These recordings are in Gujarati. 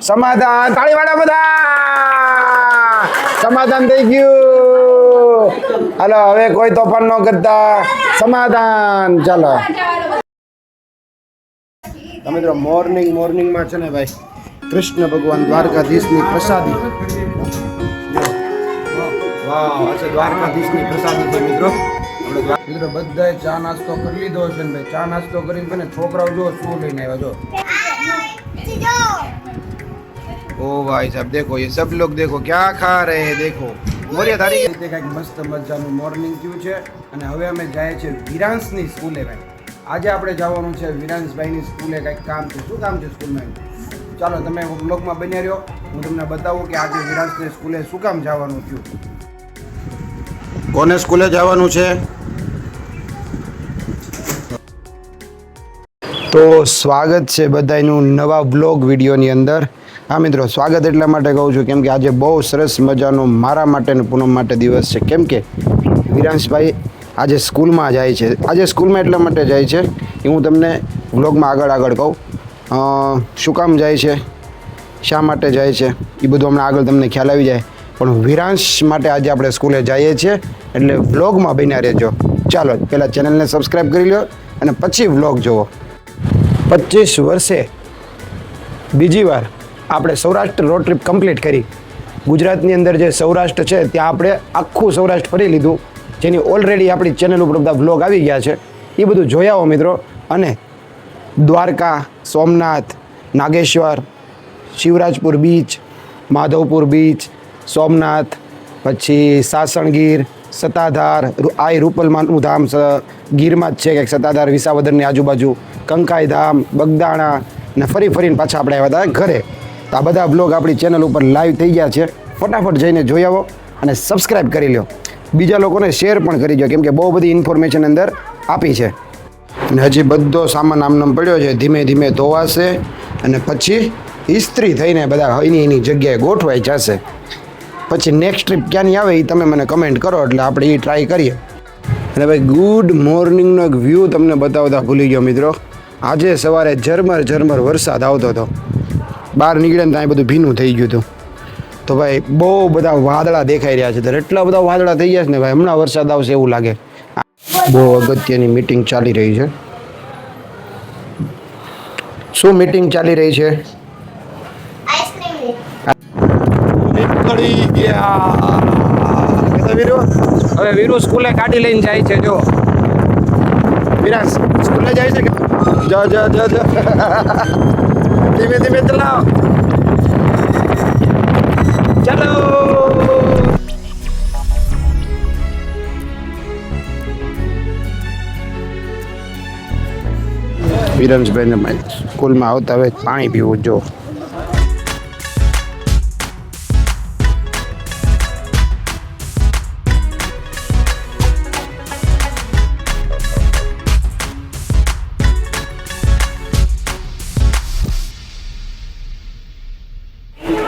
સમાધાન તાળી વાળા બધા સમાધાન થઈ ગયું હાલો હવે કોઈ તોફાન ન કરતા સમાધાન ચાલો મિત્રો મોર્નિંગમાં છે ને ભાઈ કૃષ્ણ ભગવાન દ્વારકાધીશની પ્રસાદી વાહ આજે દ્વારકાધીશની પ્રસાદી છે મિત્રો બધાએ ચા નાસ્તો કરી લીધો છે ને ભાઈ ચા નાસ્તો કરીને છોકરાઓ જો શું લઈને આવ્યા જો ओ भाई साहब देखो ये सब लोग देखो क्या खा रहे हैं देखो मोरिया थारी રીતે કંઈક મસ્ત મજાનું મોર્નિંગ થયું છે અને હવે અમે જાય છે વિરાંશની સ્કૂલે ભાઈ આજે આપણે જવાનું છે વિરાંશભાઈની સ્કૂલે કંઈક કામ છે શું કામ છે સ્કૂલમાં ચાલો તમે બ્લોગમાં બન્યા રહ્યો હું તમને બતાવું કે આજે વિરાંશની સ્કૂલે શું કામ જવાનું થયું કોને સ્કૂલે જવાનું છે તો સ્વાગત છે બધાનું નવા બ્લોગ વિડીયોની અંદર હા મિત્રો સ્વાગત એટલા માટે કહું છું કેમ કે આજે બહુ સરસ મજાનો મારા માટે અને પૂનમ માટે દિવસ છે કેમ કે વિરાંશભાઈ આજે સ્કૂલમાં જાય છે આજે સ્કૂલમાં એટલા માટે જાય છે કે હું તમને વ્લોગમાં આગળ કહું શું કામ જાય છે શા માટે જાય છે એ બધું હમણાં આગળ તમને ખ્યાલ આવી જાય પણ વિરાંશ માટે આજે આપણે સ્કૂલે જઈએ છીએ એટલે વ્લોગમાં બન્યા રહેજો ચાલો પહેલાં ચેનલને સબસ્ક્રાઈબ કરી લો અને પછી વ્લોગ જુઓ 25 વર્ષે બીજી વાર આપણે સૌરાષ્ટ્ર રોડ ટ્રીપ કમ્પ્લીટ કરી ગુજરાતની અંદર જે સૌરાષ્ટ્ર છે ત્યાં આપણે આખું સૌરાષ્ટ્ર ફરી લીધું જેની ઓલરેડી આપણી ચેનલ ઉપર બધા વ્લોગ આવી ગયા છે એ બધું જોયા હો મિત્રો અને દ્વારકા સોમનાથ નાગેશ્વર શિવરાજપુર બીચ માધવપુર બીચ સોમનાથ પછી સાસણગીર સત્તાધાર આ રૂપલમાનું ધામ ગીરમાં જ છે કે સત્તાધાર વિસાવદરની આજુબાજુ કંકાઈ ધામ બગદાણા ને ફરીને પાછા આપણે આવ્યા હતા ઘરે તો આ બધા બ્લોગ આપણી ચેનલ ઉપર લાઈવ થઈ ગયા છે ફટાફટ જઈને જોઈ આવો અને સબસ્ક્રાઈબ કરી લો બીજા લોકોને શેર પણ કરી દો કેમ કે બહુ બધી ઇન્ફોર્મેશન અંદર આપી છે અને હજી બધો સામાન આમનામ પડ્યો છે ધીમે ધીમે ધોવાશે અને પછી ઇસ્ત્રી થઈને બધા એની જગ્યાએ ગોઠવાઈ જશે પછી નેક્સ્ટ ટ્રીપ ક્યાંની આવે એ તમે મને કમેન્ટ કરો એટલે આપણે એ ટ્રાય કરીએ અને ભાઈ ગુડ મોર્નિંગનો એક વ્યૂ તમને બતાવતા ભૂલી ગયો મિત્રો આજે સવારે ઝરમર વરસાદ આવતો હતો બહાર નીકળે ને ત્યાં બધું ભીનું થઈ ગયું હતું તો ભાઈ બહુ બધા વાદળા દેખાઈ રહ્યા છે તો એટલા બધા વાદળા થઈ ગયા છે ને ભાઈ હમણાં વરસાદ આવશે એવું લાગે બહુ અગત્યની મીટિંગ ચાલી રહી છે શું મીટિંગ ચાલી રહી છે હવે વીરુ સ્કૂલે ગાડી લઈને જાય છે જો વિરાંશ સ્કૂલે જાય છે કે જા ધીમે ચલાવ ચાલો વિરાંશભાઈને સ્કૂલમાં આવતા હવે પાણી પીવું જો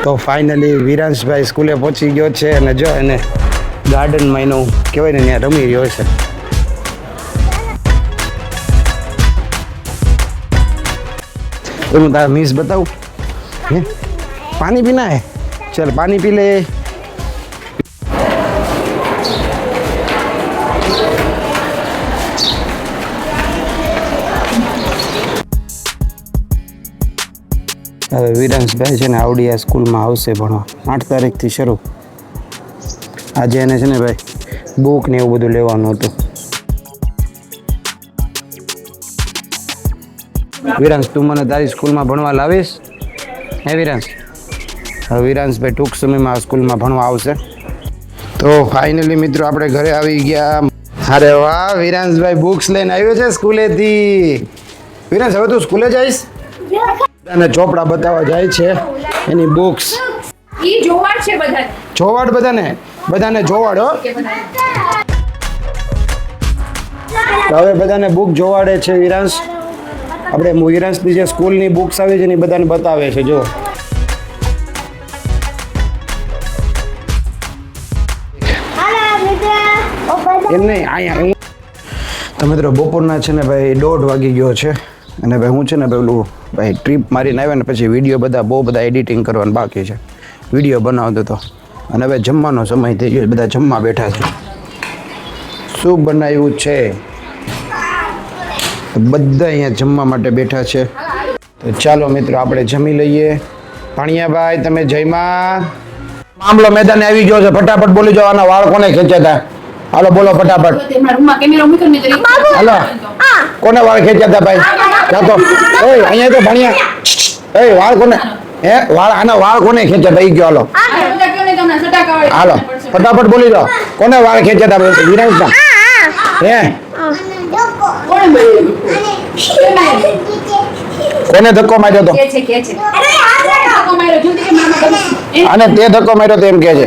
તો ફાઇનલી વિરાંશભાઈ સ્કૂલે પહોંચી ગયો છે અને જો એને ગાર્ડનમાં એનું કહેવાય ને ત્યાં રમી રહ્યો છે હું તારા મિસ બતાવું પાણી પીના હે ચાલ પાણી પી લે હવે વિરાંશભાઈ છે ને આવડી આ સ્કૂલમાં આવશે ભણવા 8 તારીખથી શરૂ આજે એને છે ને ભાઈ બુક ને એવું બધું લેવાનું હતું વિરાંશ તું મને તારી સ્કૂલમાં ભણવા લાવીશ હે વિરાંશ હવે વિરાંશભાઈ ટૂંક સમયમાં આ સ્કૂલમાં ભણવા આવશે તો ફાઇનલી મિત્રો આપણે ઘરે આવી ગયા અરે વાહ વિરાંશભાઈ બુક્સ લઈને આવ્યો છે સ્કૂલેથી વિરાંશ હવે તું સ્કૂલે જઈશ અને ચોપડા બતાવવા જાય છે એની બુક્સ ઈ જોવાડ છે બધાને જોવાડ બધાને જોવાડ હો હવે બધાને બુક જોવાડે છે વિરાંશ આપણે વિરાંશની જે સ્કૂલની બુક્સ આવી છે ને બધાને બતાવે છે જો એમ નહીં અહીંયા તો મિત્રો બપોરના છે ને ભાઈ 1:30 વાગી ગયો છે અને ભાઈ હું છે ને પેલું ભાઈ ટ્રીપ મારીને આવ્યા ને પછી વિડીયો બહુ બધા એડિટિંગ કરવાનું બાકી છે. વિડીયો બનાવતો હતો અને હવે જમવાનો સમય થઈ ગયો, બધા જમવા બેઠા છે. શું બનાવ્યું છે? બધા અહીંયા જમવા માટે બેઠા છે. તો ચાલો મિત્રો આપણે જમી લઈએ. ભાણિયાભાઈ તમે જયમાં? મામલો મેદાને આવી ગયો છે, ફટાફટ બોલી જાઓ. આના વાળ કોને ખેંચ્યા હતા? હાલો બોલો ફટાફટ. હાલો કોને વાળ ખેંચ્યા હતા ભાઈ? જાતો અહીંયા તો ભાણિયા વાળ કોને આના વાળ કોને ખેંચ્યા હતા? ઈ ગયો. હાલો ફટાફટ બોલી જાઓ. કોને વાળ ખેંચ્યા હતા? વિરાંશના કોને ધક્કો માર્યો તો? અને તે ધક્કો માર્યો તો એમ કે છે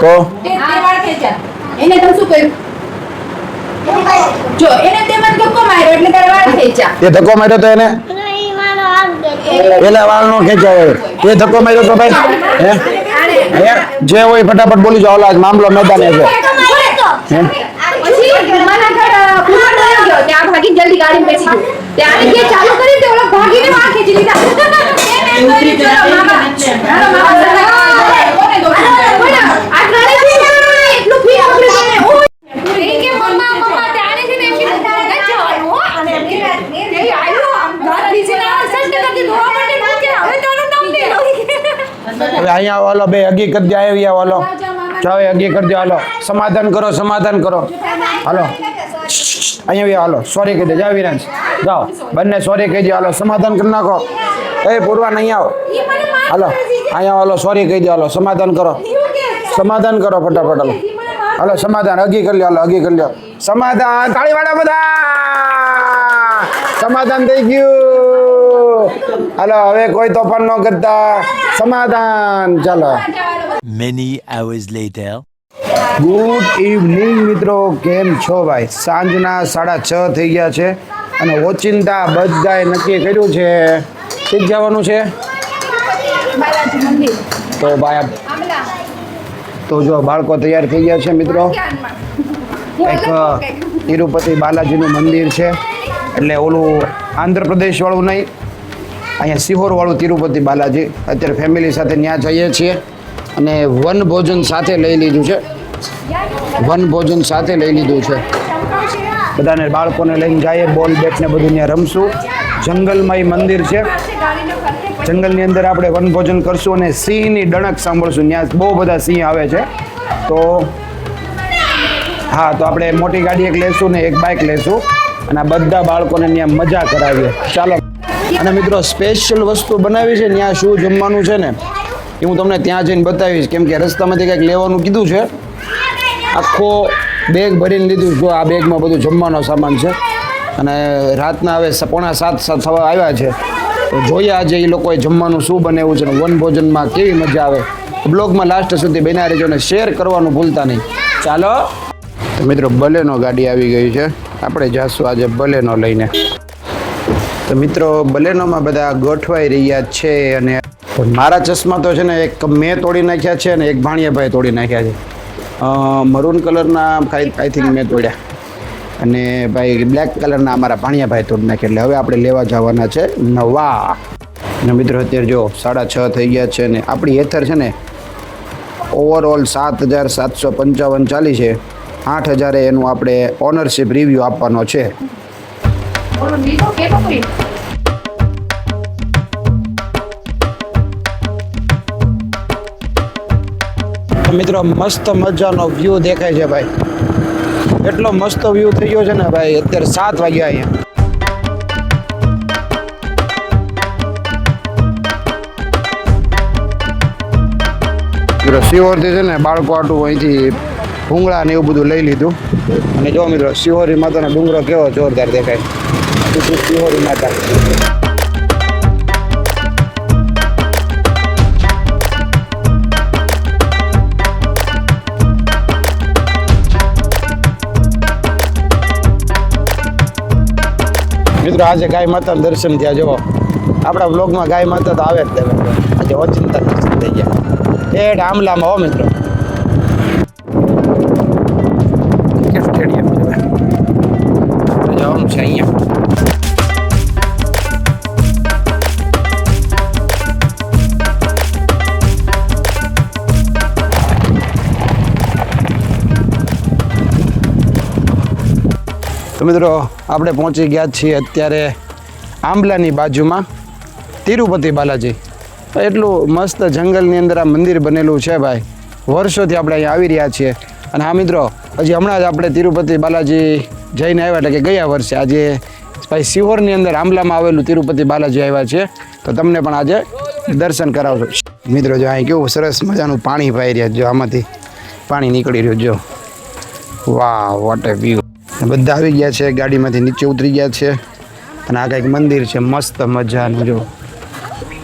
તો એને તમે શું કર્યું? જો એને તે મને ધક્કો માર્યો એટલે તારા વાળ ખેંચ્યા. તે ધક્કો માર્યો તો એને પેલા વાળ નો ખેંચાય. તે ધક્કો માર્યો તો ભાઈ જે હોય ફટાફટ બોલી જાઓ. ઓલા મામલો મેદાને છે. પછી મારા ઘર ફૂલ ગયો ત્યાં ભાગી જલ્દી ગાડી બેસી ગયો. ત્યારે કે ચાલુ કરી તે ઓલા ભાગીને વાળ ખેંચી લીધા. એને કરી ચલો મામા કોને દોષ આ ગાડી એટલું ફી આપણે એ કે મમ્મા ત્યારે છે ને એમ કે જવાનું હો અને એ આયો ગાડી છે ના સસ્તે કરી દોવા માટે મૂકે હવે તારું નામ દે હવે અહીંયા વાલો બે હગી કરી દે. આવ્યા વાલો ચાલો હગી કરી દે. હાલો સમાધાન કરો, સમાધાન કરો. હાલો અહીંયા હાલો સોરી કહી દે. જાઓ વિરાંશ જાઓ, બંને સોરી કહી દે. હાલો સમાધાન કરી નાખો. એ પૂર્વા નહીં આવો. હાલો અહીંયા હાલો સોરી કહી દે. હાલો સમાધાન કરો, સમાધાન કરો ફટાફટ. હાલો હાલો સમાધાન હગી કરી લો. હાલો હગી કરી લો. સમાધાન તાળી વાળા બધા. સમાધાન થઈ ગયું. હાલો હવે કોઈ તોફાન ન કરતા. સમાધાન. ચાલો. Many hours later. Good evening મિત્રો, કેમ છો ભાઈ? સાંજના 6:30 થઈ ગયા છે અને ઓચિંતા બધાએ નક્કી કર્યું છે કે જવાનું છે. તો ભાઈ તો જો બાળકો તૈયાર થઈ ગયા છે મિત્રો. એક તિરુપતિ બાલાજીનું મંદિર છે, એટલે ઓલું આંધ્રપ્રદેશ વાળું નહીં, અહીંયા સિહોર વાળું તિરુપતિ બાલાજી. અત્યારે ફેમિલી સાથે ત્યાં જઈએ છીએ અને વન ભોજન સાથે લઈ લીધું છે. વન ભોજન સાથે લઈ લીધું છે. બધાને બાળકોને લઈને જઈએ, બોલ બેટ ને બધું ત્યાં રમશું. જંગલમાં એ મંદિર છે, જંગલની અંદર આપણે વન ભોજન કરશું અને સિંહની ડણક સાંભળશું. ત્યાં બહુ બધા સિંહ આવે છે. તો હા, તો આપણે મોટી ગાડી એક લેશું ને એક બાઇક લેશું અને આ બધા બાળકોને ત્યાં મજા કરાવીએ. ચાલો. અને મિત્રો સ્પેશિયલ વસ્તુ બનાવી છે, ત્યાં શું જમવાનું છે ને એ હું તમને ત્યાં જઈને બતાવીશ. કેમ કે રસ્તામાંથી કંઈક લેવાનું કીધું છે. આખો બેગ ભરીને લીધું. જો આ બેગમાં બધું જમવાનો સામાન છે અને રાતના હવે 6:45 થવા આવ્યા છે. તો જોઈએ આજે એ લોકોએ જમવાનું શું બનાવ્યું છે ને વન ભોજનમાં કેવી મજા આવે. બ્લોગમાં લાસ્ટ સુધી બન્યા રહેજો અને શેર કરવાનું ભૂલતા નહીં. ચાલો. તો મિત્રો બલેનો ગાડી આવી ગઈ છે, આપણે જાશું આજે બલેનો લઈને. તો મિત્રો બલેનોમાં બધા ગોઠવાઈ રહ્યા છે અને મારા ચશ્મા તો છે ને એક મેં તોડી નાખ્યા છે અને એક ભાણિયાભાઈ તોડી નાખ્યા છે. મરૂન કલરના આઈ થિંક મેં તોડ્યા અને ભાઈ બ્લેક કલરના અમારા ભાણિયાભાઈ તોડી નાખ્યા. એટલે હવે આપણે લેવા જવાના છે નવા. અને મિત્રો અત્યારે જો 6:30 થઈ ગયા છે ને આપણી હેથર છે ને ઓવરઓલ 7,755 ચાલી છે. 8,000 એનું આપણે ઓનરશિપ રિવ્યૂ આપવાનો છે. મિત્રો મસ્ત મજાનો વ્યૂ દેખાય છે ભાઈ. એટલો મસ્ત વ્યૂ થઈ ગયો છે ને ભાઈ. અત્યારે 7 વાગ્યા અહીંયા. સિહોરથી છે ને બાળકો આટું અહીંથી ભૂંગળા ને એવું બધું લઈ લીધું. અને જો મિત્રો સિહોરી માતાનો ડુંગરો કેવો જોરદાર દેખાય. સિહોરી માતા. મિત્રો આજે ગાય માતા દર્શન થયા. જો આપણા બ્લોગમાં ગાય માતા તો આવે જ દેવા. આજે ઓચિંતા દર્શન થઈ ગયા. એ આમલામાં હો મિત્રો. સ્ટેડિયમ જવાનું છે અહીંયા. તો મિત્રો આપણે પહોંચી ગયા છીએ અત્યારે આંબલાની બાજુમાં તિરુપતિ બાલાજી. એટલું મસ્ત જંગલની અંદર આ મંદિર બનેલું છે ભાઈ. વર્ષોથી આપણે અહીંયા આવી રહ્યા છીએ. અને હા મિત્રો, હજી હમણાં જ આપણે તિરુપતિ બાલાજી જઈને આવ્યા, એટલે કે ગયા વર્ષે આજે ભાઈ સિહોરની અંદર આંબલામાં આવેલું તિરુપતિ બાલાજી આવ્યા છે. તો તમને પણ આજે દર્શન કરાવજો. મિત્રો જો અહીં કેવું સરસ મજાનું પાણી પાઈ રહ્યા, જો આમાંથી પાણી નીકળી રહ્યું, જો વાહ વોટ એ વ્યૂ. બધા આવી ગયા છે, ગાડીમાંથી નીચે ઉતરી ગયા છે. અને આ કંઈક મંદિર છે મસ્ત મજાનું, જો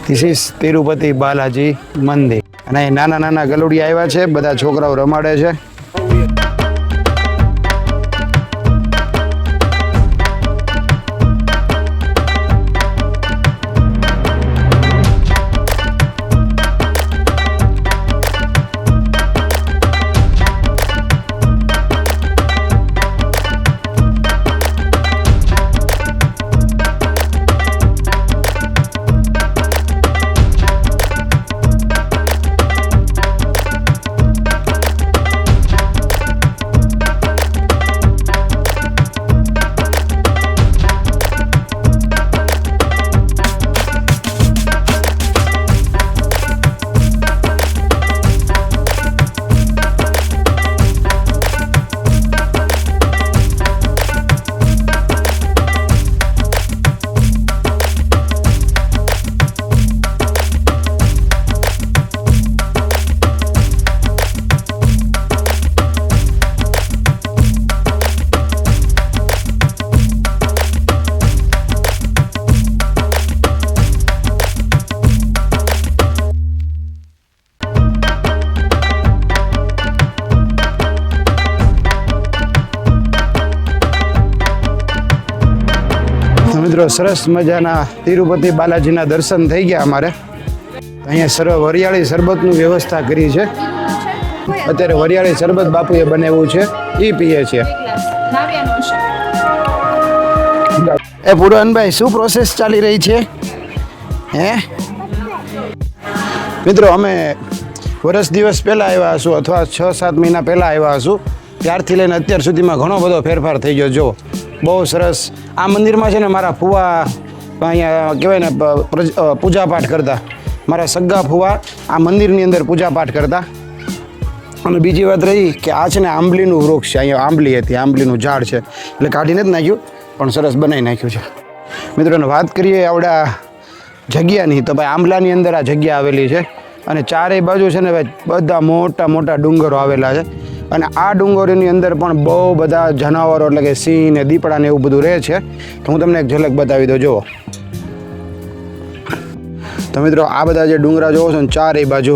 ધીસ ઇઝ તિરુપતિ બાલાજી મંદિર. અને અહીં નાના નાના ગલુડિયા આવ્યા છે, બધા છોકરાઓ રમાડે છે. મિત્રો સરસ મજાના તિરુપતિ બાલાજીના દર્શન થઈ ગયા અમારે. અહીંયા વરિયાળી શરબતનું વ્યવસ્થા કરી છે. અત્યારે વરિયાળી શરબત બાપુએ બનાવ્યું છે, એ પીએ છે. એ પુરનભાઈ, શું પ્રોસેસ ચાલી રહી છે? હે મિત્રો, અમે વર્ષ દિવસ પહેલાં આવ્યા હશું, અથવા 6-7 મહિના પહેલાં આવ્યા હશું. ત્યારથી લઈને અત્યાર સુધીમાં ઘણો બધો ફેરફાર થઈ ગયો. જો બહુ સરસ. આ મંદિરમાં છે ને મારા ફુવા અહીંયા કહેવાય ને પૂજાપાઠ કરતા. મારા સગ્ગા ફુવા આ મંદિરની અંદર પૂજાપાઠ કરતા. અને બીજી વાત રહી કે આ છે ને આંબલીનું વૃક્ષ છે. અહીંયા આંબલી હતી, આંબલીનું ઝાડ છે, એટલે કાઢીને જ નાખ્યું, પણ સરસ બનાવી નાખ્યું છે. મિત્રોને વાત કરીએ આવડા જગ્યાની, તો ભાઈ આંબલાની અંદર આ જગ્યા આવેલી છે. અને ચારેય બાજુ છે ને ભાઈ બધા મોટા મોટા ડુંગરો આવેલા છે. અને આ ડુંગરોની અંદર પણ બહુ બધા જનાવરો, એટલે કે સિંહ ને દીપડા ને એવું બધું રહે છે. તો હું તમને એક ઝલક બતાવી દઉં, જુઓ. તો મિત્રો આ બધા જે ડુંગરા જોવો છો ને ચારેય બાજુ,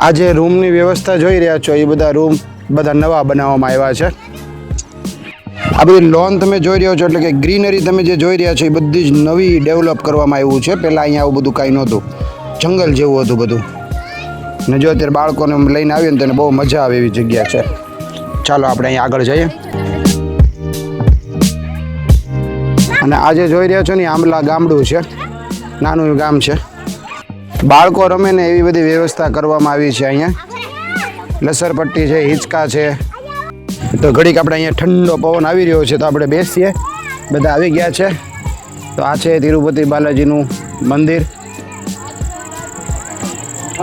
આ જે રૂમની વ્યવસ્થા જોઈ રહ્યા છો, એ બધા રૂમ બધા નવા બનાવવામાં આવ્યા છે. આ બધી લોન તમે જોઈ રહ્યો છો, એટલે કે ગ્રીનરી તમે જે જોઈ રહ્યા છો એ બધી જ નવી ડેવલપ કરવામાં આવ્યું છે. પહેલાં અહીંયા આવું બધું કાંઈ નહોતું, જંગલ જેવું હતું બધું. ને જો અત્યારે બાળકોને લઈને આવીએ ને તેને બહુ મજા આવે એવી જગ્યા છે. ચાલો આપણે અહીંયા આગળ જઈએ. અને આજે જોઈ રહ્યા છો ને આંબલા ગામડું છે, નાનું ગામ છે. બાળકો રમે ને એવી બધી વ્યવસ્થા કરવામાં આવી છે. અહીંયા લસરપટ્ટી છે, હિંચકા છે. તો ઘડીક આપણે અહીંયા ઠંડો પવન આવી રહ્યો છે, તો આપણે બેસીએ. બધા આવી ગયા છે. તો આ છે તિરુપતિ બાલાજીનું મંદિર. આ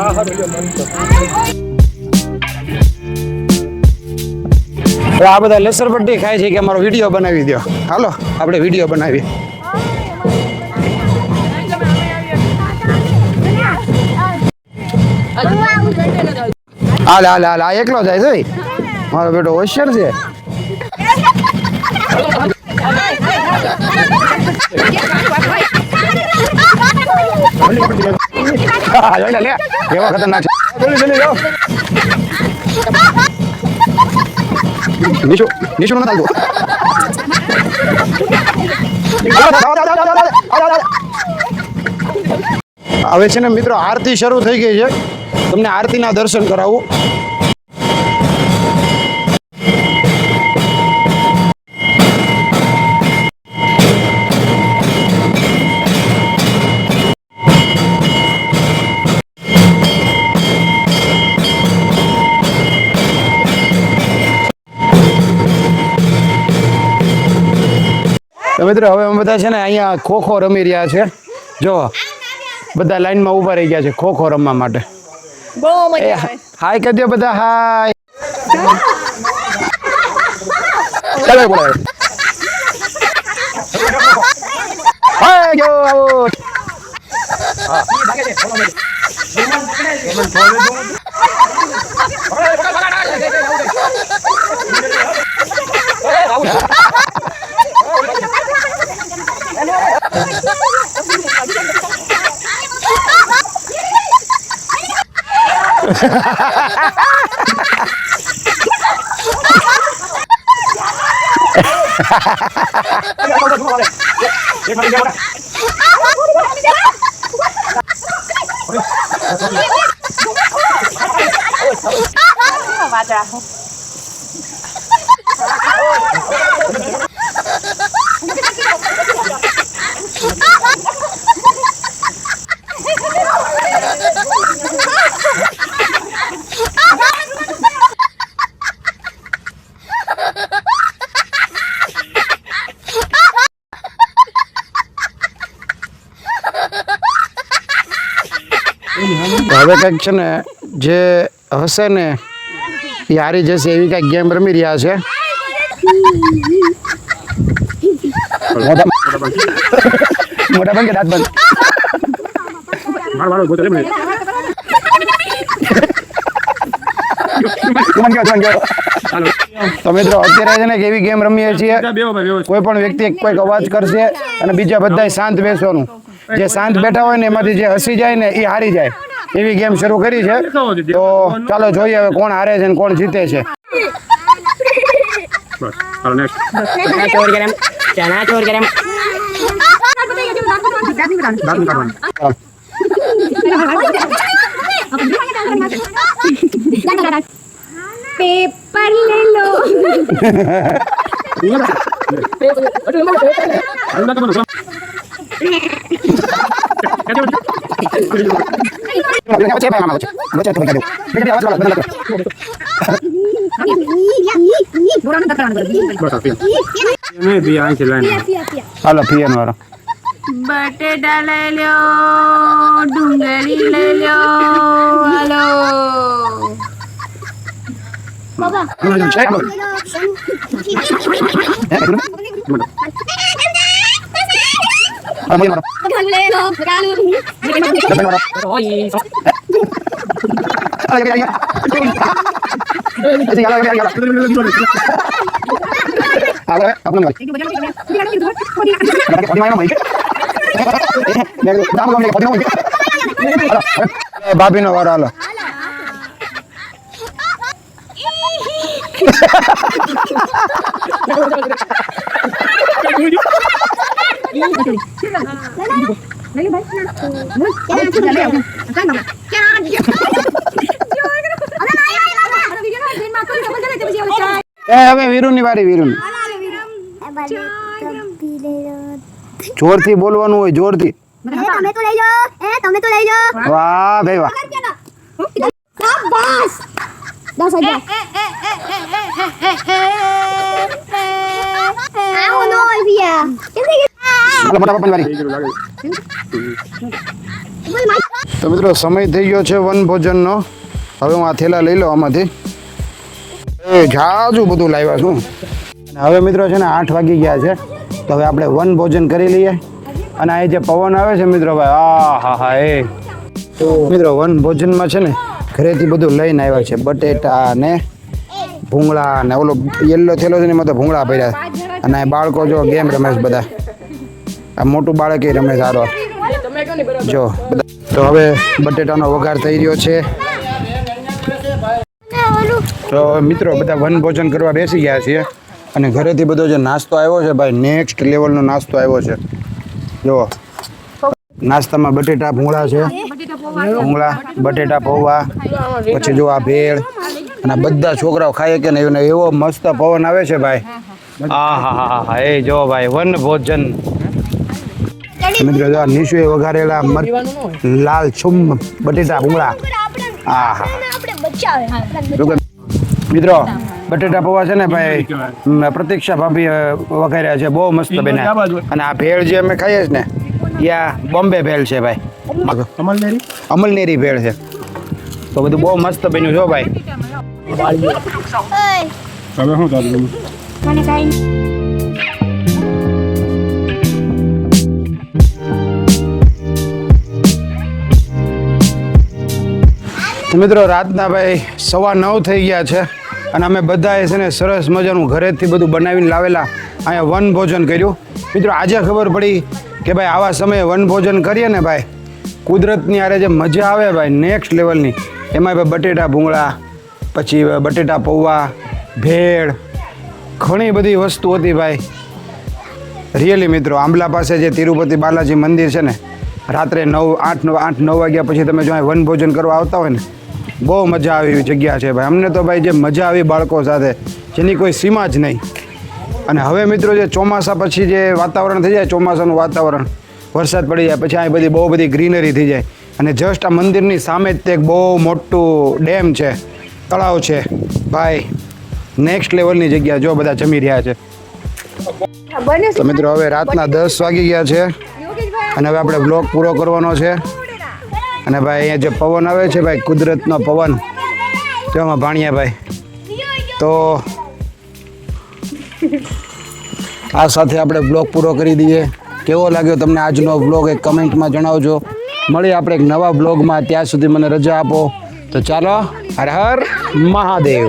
બધા લસરપટ્ટી ખાય છે કે અમારો વિડીયો બનાવી દો. હાલો આપણે વિડીયો બનાવીએ. હાલ હાલ હાલ, આ એકલો જાય છે. મારો બેટો હોશિયાર છે. કેવા ખતરનાક છે. નિશુ નથી ચાલતું. હવે છે ને મિત્રો આરતી શરૂ થઈ ગઈ છે. તમને આરતીના દર્શન કરાવું. મિત્રો હવે અમે બધા છે ને અહીંયા ખોખો રમી રહ્યા છે. જો બધા લાઈનમાં ઊભા રહી ગયા છે ખોખો રમવા માટે. બહુ મજા આવે. હાય કહી દો બધા હાય. ચાલો બોલો. હાય ગયો આઉટ. હવે કંઈક છે ને જે હશે ને એ હારી જશે એવી કંઈક ગેમ રમી રહ્યા છે. મોટા બંધ કે દાંત બંધ. તો મિત્રો અત્યારે છે ને એવી ગેમ રમીએ છીએ, કોઈ પણ વ્યક્તિ કોઈક અવાજ કરશે અને બીજા બધા શાંત બેસવાનું. જે શાંત બેઠા હોય ને એમાંથી જે હસી જાય ને એ હારી જાય એવી ગેમ શરૂ કરી છે. તો ચાલો જોઈએ હવે કોણ હારે છે ને કોણ જીતે છે. પેપર લે લો. હાલો પિયન વાળો. બટેટા લઈ લ્યો, ડુંગળી લઈ લ્યો. હાલો ભાભી નો વારો. હાલો હવે વીરુની વારી. વીરુની જોરથી બોલવાનું હોય, જોરથી. તમે તો લઈ જાઓ. વાહ ભાઈ વાહ. શાબાશ. 10,000. આવો નો olvia. હાલો મોટા પપ્પાની વારી. તો મિત્રો સમય થઈ ગયો છે વન ભોજનનો. હવે હું આ થેલા લઈ લો આમાંથી. જાજુ બધું લાવ્યા છું. હવે મિત્રો છે ને 8 વાગી ગયા છે. તો હવે આપણે વન ભોજન કરી લઈએ. અને આ જે પવન આવે છે મિત્રો ભાઈ, હા હા એ મિત્રો વન ભોજનમાં છે ને ઘરેથી બધું લઈને આવ્યા છે. બટેટા ને ભૂંગળા ને ઓલો યલો થેલો છે ને એમાં તો ભૂંગળા ભર્યા. અને આ બાળકો જો ગેમ રમે છે બધા. આ મોટું બાળક એ રમે સારો જો બધા. તો હવે બટેટાનો વઘાર થઈ રહ્યો છે. તો મિત્રો બધા વન ભોજન કરવા બેસી ગયા છીએ. અને ઘરેથી બધો જે નાસ્તો આવ્યો છે ભાઈ, નેક્સ્ટ લેવલનો નાસ્તો આવ્યો છે. જો નાસ્તામાં બટેટા ભૂંગળા છે, ભૂંગળા બટેટા પૌવા, પછી જો આ ભેળ. અને બધા છોકરાઓ ખાય કે નહીં, એવો મસ્ત પવન આવે છે ભાઈ. હા એ જો ભાઈ વન ભોજન. મિત્રો જો નિશુએ વઘારેલા લાલ છુમ બટેટા ભૂંગળા. મિત્રો બટેટા પૌવા છે ને ભાઈ પ્રતીક્ષા ભાભી વઘાર્યા છે, બહુ મસ્ત બન્યા. અને આ ભેળ જે અમે ખાઈએ છીએ ને એ આ બોમ્બે ભેળ છે ભાઈ, અમલનેરી ભેળ છે. તો બધું બહુ મસ્ત બન્યું છે હો ભાઈ. મને કાઈ તો મિત્રો રાતના ભાઈ 9:15 થઈ ગયા છે અને અમે બધાએ છે ને સરસ મજાનું ઘરેથી બધું બનાવીને લાવેલા અહીંયા વન ભોજન કર્યું. મિત્રો આજે ખબર પડી કે ભાઈ આવા સમયે વન ભોજન કરીએ ને ભાઈ, કુદરતની આરે જે મજા આવે ભાઈ નેક્સ્ટ લેવલની. એમાં ભાઈ બટેટા ભૂંગળા, પછી બટેટા પૌવા, ભેળ, ઘણી બધી વસ્તુ હતી ભાઈ. રિયલી મિત્રો આંબલા પાસે જે તિરુપતિ બાલાજી મંદિર છે ને, રાત્રે 8-9 વાગ્યા પછી તમે જો અહીં વન ભોજન કરવા આવતા હોય ને, બહુ મજા આવી એવી જગ્યા છે ભાઈ. અમને તો ભાઈ જે મજા આવી બાળકો સાથે જેની કોઈ સીમા જ નહીં. અને હવે મિત્રો જે ચોમાસા પછી જે વાતાવરણ થઈ જાય, ચોમાસાનું વાતાવરણ, વરસાદ પડી જાય પછી અહીં બધી બહુ બધી ગ્રીનરી થઈ જાય. અને જસ્ટ આ મંદિરની સામે જ તે એક બહુ મોટું ડેમ છે, તળાવ છે ભાઈ. નેક્સ્ટ લેવલની જગ્યા, જો બધા જમી રહ્યા છે. તો મિત્રો હવે રાતના 10 વાગી ગયા છે અને હવે આપણે બ્લોગ પૂરો કરવાનો છે. અને ભાઈ અહીંયા જે પવન આવે છે ભાઈ, કુદરતનો પવન, તેમાં ભાણિયા ભાઈ. તો આ સાથે આપણે બ્લોગ પૂરો કરી દઈએ. કેવો લાગ્યો તમને આજનો બ્લોગ એક કમેન્ટમાં જણાવજો. મળીએ આપણે એક નવા બ્લોગમાં. ત્યાં સુધી મને રજા આપો. તો ચાલો, હર હર મહાદેવ.